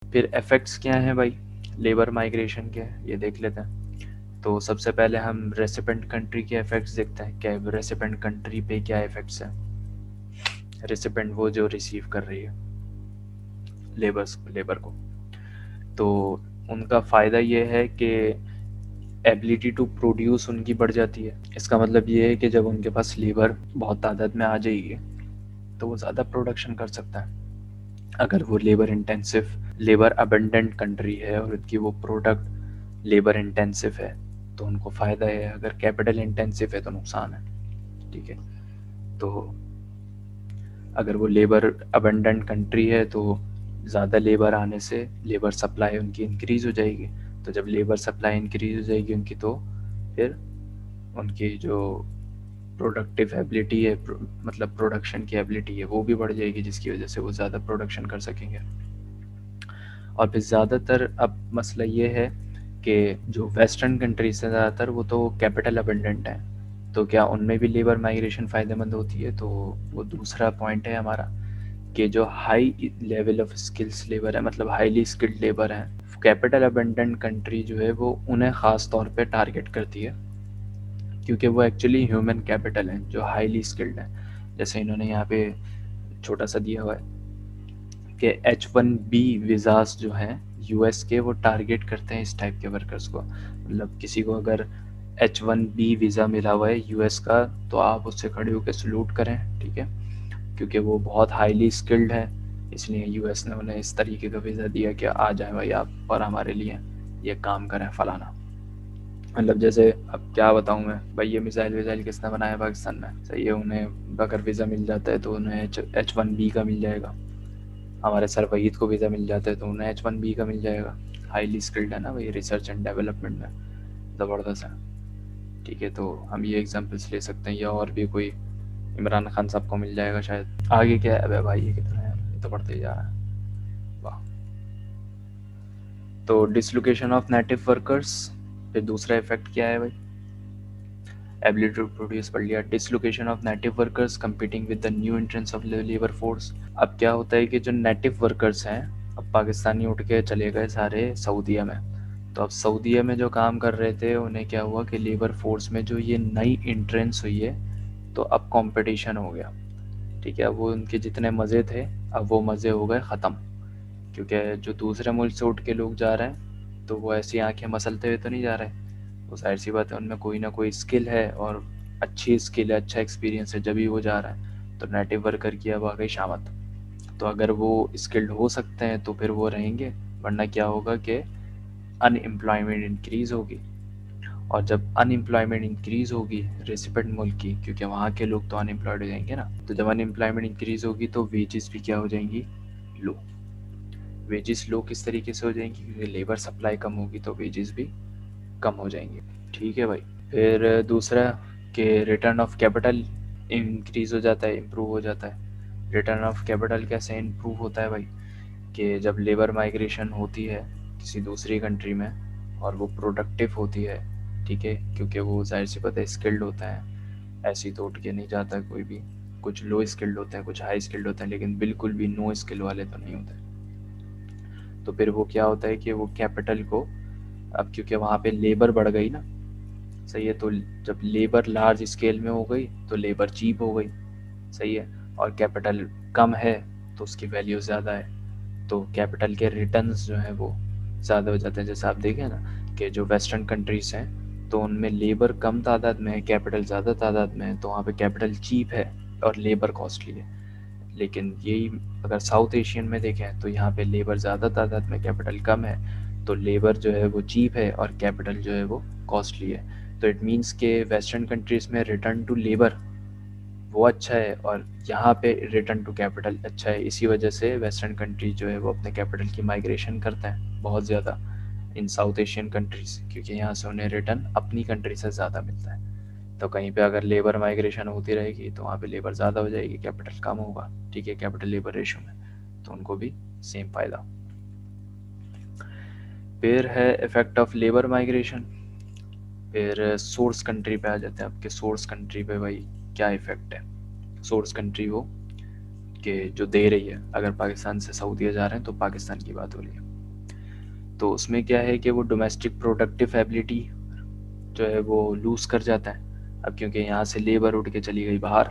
फिर इफेक्ट्स क्या हैं भाई लेबर माइग्रेशन के, ये देख लेते हैं। तो सबसे पहले हम रेसिपेंट कंट्री के इफेक्ट्स देखते हैं, क्या रेसिपेंट कंट्री पे क्या इफेक्ट्स हैं। रेसिपेंट वो जो रिसीव कर रही है लेबर को, तो उनका फ़ायदा ये है कि एबिलिटी टू प्रोड्यूस उनकी बढ़ जाती है। इसका मतलब ये है कि जब उनके पास लेबर बहुत तादाद में आ जाएगी तो वो ज़्यादा प्रोडक्शन कर सकता है। अगर वो लेबर अबंडेंट कंट्री है और उनकी वो प्रोडक्ट लेबर इंटेंसिव है तो उनको फ़ायदा है, अगर कैपिटल इंटेंसिव है तो नुकसान है। ठीक है, तो अगर वो लेबर अबंडेंट कंट्री है तो ज़्यादा लेबर आने से लेबर सप्लाई उनकी इंक्रीज़ हो जाएगी। तो जब लेबर सप्लाई इंक्रीज़ हो जाएगी उनकी, तो फिर उनकी जो प्रोडक्टिव एबिलिटी है, मतलब प्रोडक्शन की एबिलिटी है, वो भी बढ़ जाएगी, जिसकी वजह से वो ज़्यादा प्रोडक्शन कर सकेंगे। और फिर ज़्यादातर अब मसला ये है कि जो वेस्टर्न कंट्रीज हैं ज़्यादातर वो तो कैपिटल अबंडेंट हैं, तो क्या उनमें भी लेबर माइग्रेशन फ़ायदेमंद होती है? तो वो दूसरा पॉइंट है हमारा कि जो high level of skills labour है, मतलब हाईली स्किल्ड लेबर है, कैपिटल अबंडेंट कंट्री जो है वो उन्हें ख़ास तौर पे टारगेट करती है, क्योंकि वो एक्चुअली ह्यूमन कैपिटल हैं जो हाईली स्किल्ड हैं। जैसे इन्होंने यहाँ पे छोटा सा दिया हुआ है कि H1B वीज़ास जो हैं यूएस के, वो टारगेट करते हैं इस टाइप के वर्कर्स को। मतलब किसी को अगर H1B वीज़ा मिला हुआ है यूएस का, तो आप उससे खड़े होकर सलूट करें, ठीक है, क्योंकि वो बहुत हाईली स्किल्ड है, इसलिए यूएस ने उन्हें इस तरीके का वीज़ा दिया कि आ जाएं भाई आप और हमारे लिए ये काम करें फलाना। मतलब जैसे अब क्या बताऊं मैं भाई, ये मिसाइल किसने बनाया पाकिस्तान में, सही है, उन्हें अगर वीज़ा मिल जाता है तो उन्हें H1B का मिल जाएगा। हमारे सर वहीद को वीज़ा मिल जाता है तो उन्हें H1B का मिल जाएगा। हाईली स्किल्ड है ना भाई, रिसर्च एंड डेवलपमेंट में ज़बरदस्त है। ठीक है, तो हम ये एग्जांपल्स ले सकते हैं, या और भी कोई इमरान खान साहब को मिल जाएगा शायद। आगे क्या है अबे भाई, ये कितना है, ये तो बढ़ते ही जा रहा है, वाह। तो डिसलोकेशन ऑफ नेटिव वर्कर्स, फिर दूसरा इफेक्ट क्या है भाई, एबिलिटी टू प्रोड्यूस पढ़ लिया। Dislocation of native workers competing with the new entrance of labour force. अब क्या होता है कि जो नेटिव वर्कर्स हैं, अब पाकिस्तानी उठ के चले गए सारे सऊदीया में, तो अब सऊदीया में जो काम कर रहे थे उन्हें क्या हुआ कि लेबर फोर्स में जो ये नई एंट्रेंस हुई है, तो अब कंपटीशन हो गया। ठीक है, अब वो उनके जितने मज़े थे अब वो मज़े हो गए ख़त्म, क्योंकि जो दूसरे मुल्क से उठ के लोग जा रहे हैं तो वो ऐसी आंखें मसलते हुए तो नहीं जा रहे, वो जाहिर सी बात है उनमें कोई ना कोई स्किल है, और अच्छी स्किल है, अच्छा एक्सपीरियंस है, जब भी वो जा रहा है। तो नेटिव वर्कर की अब आ गई शामत। तो अगर वो स्किल्ड हो सकते हैं तो फिर वो रहेंगे, वरना क्या होगा कि अनएम्प्लॉयमेंट इंक्रीज़ होगी। और जब अनएम्प्लॉयमेंट इंक्रीज़ होगी रेसिपेंट मुल्क की, क्योंकि वहाँ के लोग तो अनएम्प्लॉयड हो जाएंगे ना, तो जब अनएम्प्लॉयमेंट इंक्रीज़ होगी तो वेजेस भी क्या हो जाएंगी, लो। वेजेस लो किस तरीके से हो जाएंगी, क्योंकि लेबर सप्लाई कम होगी तो वेजेस भी कम हो जाएंगे। ठीक है भाई। फिर दूसरा कि रिटर्न ऑफ कैपिटल इंक्रीज़ हो जाता है, इम्प्रूव हो जाता है। रिटर्न ऑफ कैपिटल कैसे इम्प्रूव होता है भाई, कि जब लेबर माइग्रेशन होती है किसी दूसरी कंट्री में और वो प्रोडक्टिव होती है, ठीक है, क्योंकि वो जाहिर सी बात है स्किल्ड होता है, ऐसी तो उठ के नहीं जाता कोई भी। कुछ लो स्किल्ड होते हैं, कुछ हाई स्किल्ड होते हैं, लेकिन बिल्कुल भी नो स्किल वाले तो नहीं होते। तो फिर वो क्या होता है कि वो कैपिटल को, अब क्योंकि वहाँ पे लेबर बढ़ गई ना, सही है, तो जब लेबर लार्ज स्केल में हो गई तो लेबर चीप हो गई, सही है, और कैपिटल कम है तो उसकी वैल्यू ज़्यादा है, तो कैपिटल के रिटर्न्स जो हैं वो ज़्यादा हो जाते हैं। जैसे आप देखें ना कि जो वेस्टर्न कंट्रीज़ हैं तो उनमें लेबर कम तादाद में है, कैपिटल ज़्यादा तादाद में है, तो वहाँ पे कैपिटल चीप है और लेबर कॉस्टली है। लेकिन यही अगर साउथ एशियन में देखें तो यहाँ पे लेबर ज़्यादा तादाद में, कैपिटल कम है, तो लेबर जो है वो चीप है और कैपिटल जो है वो कॉस्टली है। तो इट मीन्स के वेस्टर्न कंट्रीज़ में रिटर्न टू लेबर वो अच्छा है और यहाँ पे रिटर्न टू कैपिटल अच्छा है। इसी वजह से वेस्टर्न कंट्री जो है वो अपने कैपिटल की माइग्रेशन करते हैं बहुत ज़्यादा इन साउथ एशियन कंट्रीज़, क्योंकि यहाँ से उन्हें रिटर्न अपनी कंट्री से ज़्यादा मिलता है। तो कहीं पे अगर लेबर माइग्रेशन होती रहेगी तो वहाँ पे लेबर ज़्यादा हो जाएगी, कैपिटल कम होगा, ठीक है, कैपिटल लेबर रेशो में, तो उनको भी सेम फ़ायदा। फिर है इफ़ेक्ट ऑफ लेबर माइग्रेशन। फिर सोर्स कंट्री पे आ जाते हैं, आपके सोर्स कंट्री पे भाई क्या इफ़ेक्ट है। सोर्स कंट्री वो कि जो दे रही है, अगर पाकिस्तान से सऊदीया जा रहे हैं तो पाकिस्तान की बात हो रही है, तो उसमें क्या है कि वो डोमेस्टिक प्रोडक्टिव एबिलिटी जो है वो लूज़ कर जाता है। अब क्योंकि यहाँ से लेबर उठ के चली गई बाहर,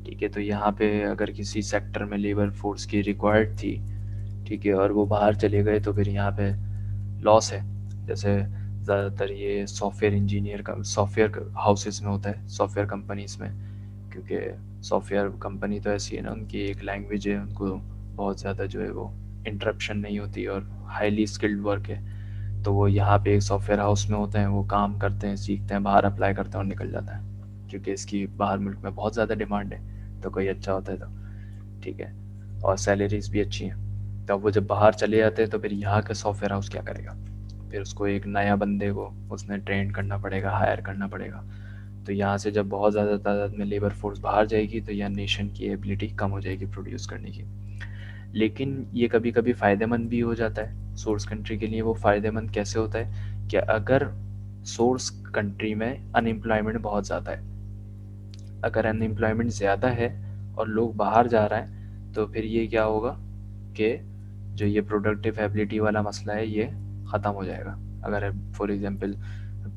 ठीक है, तो यहाँ पे अगर किसी सेक्टर में लेबर फोर्स की रिक्वायर्ड थी, ठीक है, और वो बाहर चले गए तो फिर यहाँ पे लॉस है। जैसे ज़्यादातर ये सॉफ्टवेयर इंजीनियर का सॉफ्टवेयर हाउसेस में होता है, सॉफ्टवेयर कंपनीज में, क्योंकि सॉफ्टवेयर कंपनी तो ऐसी है ना, उनकी एक लैंग्वेज है, उनको बहुत ज़्यादा जो है वो इंटरप्शन नहीं होती और हाईली स्किल्ड वर्क है। तो वो यहाँ पे एक सॉफ्टवेयर हाउस में होते हैं, वो काम करते हैं, सीखते हैं, बाहर अप्लाई करते हैं और निकल जाता है, क्योंकि इसकी बाहर मुल्क में बहुत ज़्यादा डिमांड है, तो कोई अच्छा होता है तो, ठीक है, और सैलरीज भी अच्छी हैं। तो अब वो जब बाहर चले जाते हैं तो फिर यहाँ का सॉफ्टवेयर हाउस क्या करेगा? फिर उसको एक नया बंदे को उसने ट्रेन करना पड़ेगा, हायर करना पड़ेगा। तो यहाँ से जब बहुत ज़्यादा तादाद में लेबर फोर्स बाहर जाएगी तो यहाँ नेशन की एबिलिटी कम हो जाएगी प्रोड्यूस करने की। लेकिन ये कभी कभी फ़ायदेमंद भी हो जाता है सोर्स कंट्री के लिए। वो फ़ायदेमंद कैसे होता है कि अगर सोर्स कंट्री में अनएम्प्लॉयमेंट बहुत ज़्यादा है, अगर अनएम्प्लॉयमेंट ज़्यादा है और लोग बाहर जा रहे हैं, तो फिर ये क्या होगा कि जो ये प्रोडक्टिव एबिलिटी वाला मसला है ये ख़त्म हो जाएगा। अगर फॉर एग्जांपल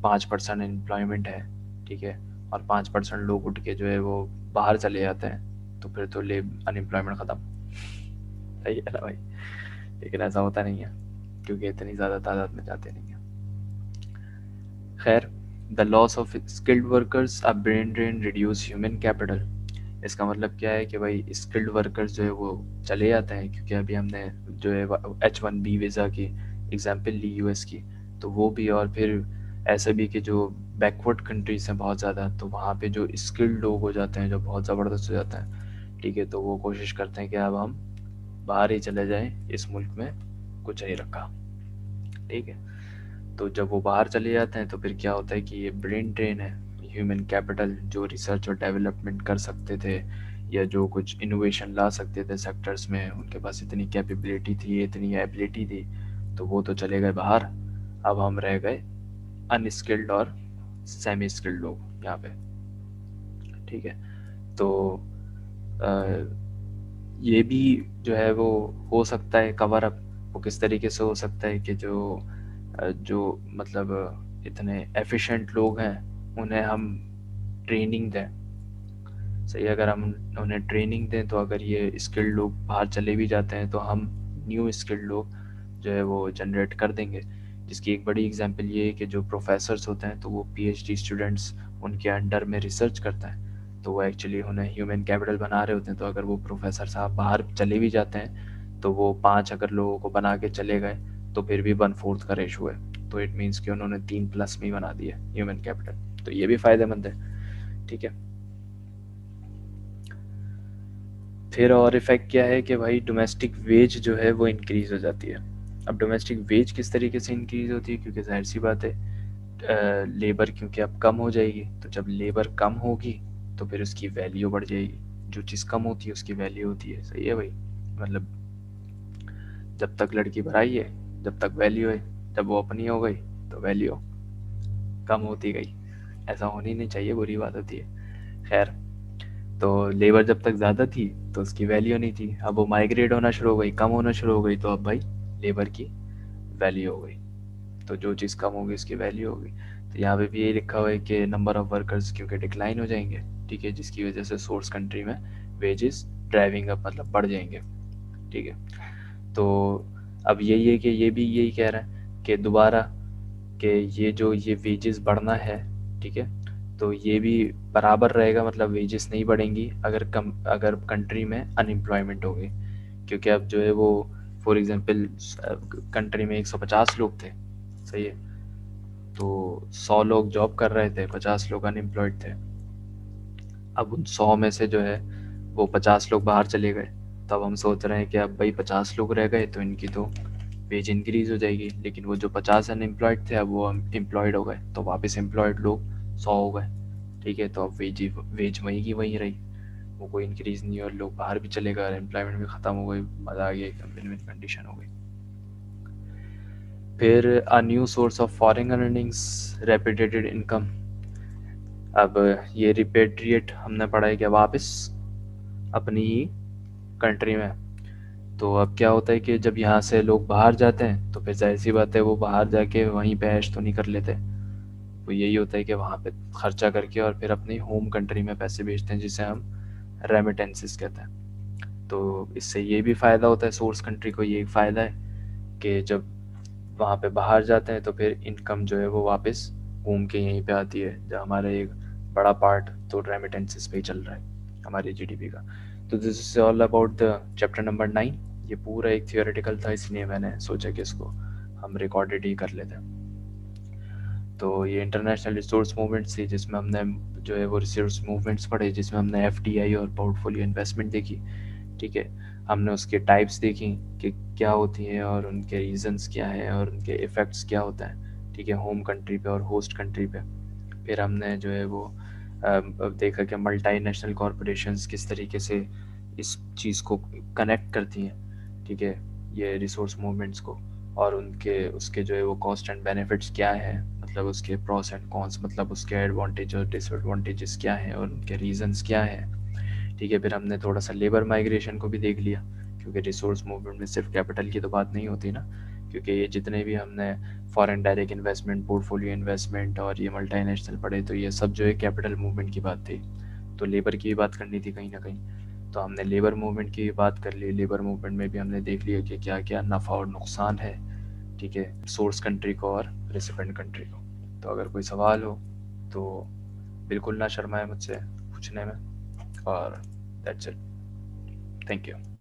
5% एम्प्लॉयमेंट है, ठीक है, और 5% लोग उठ के जो है वो बाहर चले जाते हैं, तो फिर तो ले अनएम्प्लॉयमेंट ख़त्म। सही है ना भाई? लेकिन ऐसा होता नहीं है, क्योंकि इतनी ज़्यादा तादाद में जाते नहीं हैं। खैर, the loss of skilled workers a brain drain reduce human capital. इसका मतलब क्या है कि भाई स्किल्ड वर्कर्स जो है वो चले जाते हैं, क्योंकि अभी हमने जो है H1B वीज़ा की एग्जांपल ली यूएस की, तो वो भी, और फिर ऐसा भी कि जो बैकवर्ड कंट्रीज हैं बहुत ज़्यादा, तो वहाँ पे जो स्किल्ड लोग हो जाते हैं जो बहुत ज़बरदस्त हो जाता है, ठीक है, तो वो कोशिश करते हैं कि अब हम बाहर ही चले जाएं, इस मुल्क में कुछ नहीं रखा, ठीक है। तो जब वो बाहर चले जाते हैं तो फिर क्या होता है कि ये ब्रेन ड्रेन है। ह्यूमन कैपिटल जो रिसर्च और डेवलपमेंट कर सकते थे या जो कुछ इनोवेशन ला सकते थे सेक्टर्स में, उनके पास इतनी कैपेबिलिटी थी, इतनी एबिलिटी थी, तो वो तो चले गए बाहर। अब हम रह गए अनस्किल्ड और सेमी स्किल्ड लोग यहाँ पे, ठीक है। तो अ, ये भी जो है वो हो सकता है कवर अप। वो किस तरीके से हो सकता है कि जो मतलब इतने एफिशिएंट लोग हैं उन्हें हम ट्रेनिंग दें। सही, अगर हम उन्हें ट्रेनिंग दें तो अगर ये स्किल्ड लोग बाहर चले भी जाते हैं तो हम न्यू स्किल्ड लोग जो है वो जनरेट कर देंगे। जिसकी एक बड़ी एग्जांपल ये है कि जो प्रोफेसर्स होते हैं तो वो पीएचडी स्टूडेंट्स उनके अंडर में रिसर्च करता है, तो वो एक्चुअली उन्हें ह्यूमन कैपिटल बना रहे होते हैं। तो अगर वो प्रोफेसर साहब बाहर चले भी जाते हैं तो वो 5 अगर लोगों को बना के चले गए तो फिर भी 1/4 का रेशो है, तो इट मीन्स कि उन्होंने 3+ में ही बना दिया ह्यूमन कैपिटल। तो ये भी फ़ायदेमंद है, ठीक है। फिर और इफ़ेक्ट क्या है कि भाई डोमेस्टिक वेज जो है वो इंक्रीज़ हो जाती है। अब डोमेस्टिक वेज किस तरीके से इंक्रीज़ होती है, क्योंकि ज़ाहिर सी बात है लेबर क्योंकि अब कम हो जाएगी, तो जब लेबर कम होगी तो फिर उसकी वैल्यू बढ़ जाएगी। जो चीज़ कम होती है उसकी वैल्यू होती है। सही है भाई? मतलब जब तक लड़की भराई है जब तक वैल्यू है, जब वो अपनी हो गई तो वैल्यू कम होती गई। ऐसा होनी नहीं चाहिए, बुरी बात होती है। खैर, तो लेबर जब तक ज़्यादा थी तो उसकी वैल्यू नहीं थी, अब वो माइग्रेट होना शुरू हो गई, कम होना शुरू हो गई, तो अब भाई लेबर की वैल्यू हो गई। तो जो चीज़ कम होगी उसकी वैल्यू होगी। तो यहाँ पे भी यही लिखा हुआ है कि नंबर ऑफ़ वर्कर्स क्योंकि डिक्लाइन हो जाएंगे, ठीक है, जिसकी वजह से सोर्स कंट्री में वेजेस ड्राइविंग अप मतलब बढ़ जाएंगे, ठीक है। तो अब यही है कि ये भी यही कह रहा है कि दोबारा कि ये वेजेस बढ़ना है, ठीक है, तो ये भी बराबर रहेगा, मतलब वेजेस नहीं बढ़ेंगी अगर कंट्री में अनएम्प्लॉयमेंट होगी। क्योंकि अब जो है वो फॉर एग्जांपल कंट्री में 150 लोग थे, सही है, तो 100 लोग जॉब कर रहे थे, 50 लोग अनएम्प्लॉयड थे। अब उन 100 में से जो है वो 50 लोग बाहर चले गए, तो अब हम सोच रहे हैं कि अब भाई 50 लोग रह गए तो इनकी तो वेज इंक्रीज़ हो जाएगी, लेकिन वो जो 50 अनएम्प्लॉयड थे अब वो एम्प्लॉयड हो गए, तो वापस एम्प्लॉयड लोग 100 हो गए, ठीक है। तो अब वेज वहीं की वहीं रही, वो कोई इंक्रीज़ नहीं, और लोग बाहर भी चले गए, एम्प्लॉयमेंट भी ख़त्म हो गई, मज़ा आ गया, एकदम विन विन कंडीशन हो गई। फिर a new source of foreign earnings, repatriated income. अब ये रिपेट्रिएट हमने पढ़ा है कि वापस अपनी ही कंट्री में तो अब क्या होता है कि जब यहाँ से लोग बाहर जाते हैं तो फिर जाहिर सी बात है वो बाहर जाके वहीं पे ऐश तो नहीं कर लेते। वो यही होता है कि वहाँ पे खर्चा करके और फिर अपनी होम कंट्री में पैसे भेजते हैं, जिसे हम रेमिटेंसेस कहते हैं। तो इससे ये भी फ़ायदा होता है, सोर्स कंट्री को ये फ़ायदा है कि जब वहाँ पे बाहर जाते हैं तो फिर इनकम जो है वो वापस घूम के यहीं पे आती है, जहाँ हमारा एक बड़ा पार्ट तो रेमिटेंसेस पे ही चल रहा है हमारी जीडीपी का। तो this is all about the chapter number 9। ये पूरा एक थियोरेटिकल था, इसलिए मैंने सोचा कि इसको हम रिकॉर्डेड ही कर लेते हैं। तो ये इंटरनेशनल रिसोर्स मूवमेंट्स थी, जिसमें हमने जो है वो रिसोर्स मूवमेंट्स पढ़े, जिसमें हमने एफडीआई और पोर्टफोलियो इन्वेस्टमेंट देखी। ठीक है, हमने उसके टाइप्स देखी कि क्या होती हैं और उनके रीजंस क्या हैं और उनके इफ़ेक्ट्स क्या होता है। ठीक है, होम कंट्री पे और होस्ट कंट्री पे। फिर हमने जो है वो अब देखा कि मल्टीनेशनल कॉरपोरेशंस किस तरीके से इस चीज़ को कनेक्ट करती हैं। ठीक है, ये रिसोर्स मूवमेंट्स को, और उनके उसके जो है वो कॉस्ट एंड बेनिफिट्स क्या हैं, मतलब उसके प्रोस एंड कॉन्स, मतलब उसके एडवांटेज और डिसएडवांटेजेस क्या हैं और उनके रीजंस क्या हैं। ठीक है, फिर हमने थोड़ा सा लेबर माइग्रेशन को भी देख लिया, क्योंकि रिसोर्स मूवमेंट में सिर्फ कैपिटल की तो बात नहीं होती ना, क्योंकि ये जितने भी हमने foreign direct investment, portfolio investment और ये मल्टीनेशनल पढ़े, तो ये सब जो है कैपिटल मूवमेंट की बात थी। तो लेबर की भी बात करनी थी कहीं ना कहीं, तो हमने लेबर मूवमेंट की भी बात कर ली। लेबर मूवमेंट में भी हमने देख लिया कि क्या क्या नफ़ा और नुकसान है, ठीक है, सोर्स कंट्री को और रेसिपेंट कंट्री को। तो अगर कोई सवाल हो तो बिल्कुल ना शर्माए मुझसे पूछने में, और दैट्स इट। Thank you.